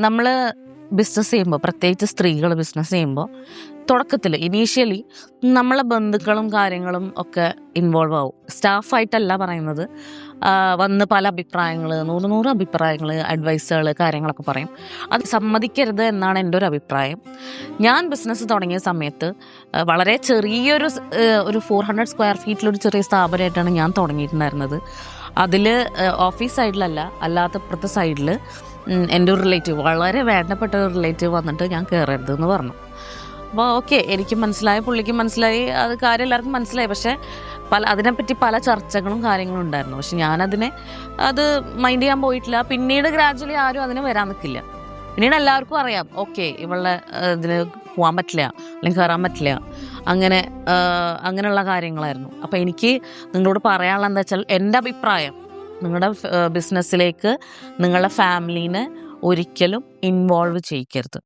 നമ്മൾ ബിസിനസ് ചെയ്യുമ്പോൾ, പ്രത്യേകിച്ച് സ്ത്രീകൾ ബിസിനസ് ചെയ്യുമ്പോൾ തുടക്കത്തിൽ ഇനീഷ്യലി നമ്മളെ ബന്ധുക്കളും കാര്യങ്ങളും ഒക്കെ ഇൻവോൾവ് ആവും. സ്റ്റാഫായിട്ടല്ല പറയുന്നത്. വന്ന് പല അഭിപ്രായങ്ങൾ, നൂറ് അഭിപ്രായങ്ങൾ, അഡ്വൈസുകൾ, കാര്യങ്ങളൊക്കെ പറയും. അത് സമ്മതിക്കരുത് എന്നാണ് എൻ്റെ ഒരു അഭിപ്രായം. ഞാൻ ബിസിനസ് തുടങ്ങിയ സമയത്ത് വളരെ ചെറിയൊരു ഒരു 400 സ്ക്വയർ ഫീറ്റിലൊരു ചെറിയ സ്ഥാപനമായിട്ടാണ് ഞാൻ തുടങ്ങിയിട്ടുണ്ടായിരുന്നത്. അതിൽ ഓഫീസ് സൈഡിലല്ല, അല്ലാത്ത ഇപ്പുറത്തെ സൈഡിൽ എൻ്റെ ഒരു റിലേറ്റീവ്, വളരെ വേണ്ടപ്പെട്ട ഒരു റിലേറ്റീവ് വന്നിട്ട് ഞാൻ കയറരുതെന്ന് പറഞ്ഞു. അപ്പോൾ ഓക്കെ, എനിക്ക് മനസ്സിലായി, പുള്ളിക്ക് മനസ്സിലായി, അത് കാര്യം എല്ലാവർക്കും മനസ്സിലായി. പക്ഷേ അതിനെപ്പറ്റി പല ചർച്ചകളും കാര്യങ്ങളും ഉണ്ടായിരുന്നു. പക്ഷെ ഞാനതിനെ മൈൻഡ് ചെയ്യാൻ പോയിട്ടില്ല. പിന്നീട് ഗ്രാജുവലി ആരും അതിന് വരാൻ നിൽക്കില്ല. പിന്നീട് എല്ലാവർക്കും അറിയാം, ഓക്കെ ഇവളുടെ ഇതിന് പോകാൻ പറ്റില്ല, അല്ലെങ്കിൽ കയറാൻ പറ്റില്ല, അങ്ങനെയുള്ള കാര്യങ്ങളായിരുന്നു. അപ്പോൾ എനിക്ക് നിങ്ങളോട് പറയാനുള്ള എന്താ വെച്ചാൽ, എൻ്റെ അഭിപ്രായം, നിങ്ങളുടെ ബിസിനസ്സിലേക്ക് നിങ്ങളുടെ ഫാമിലീനെ ഒരിക്കലും ഇൻവോൾവ് ചെയ്യിക്കരുത്.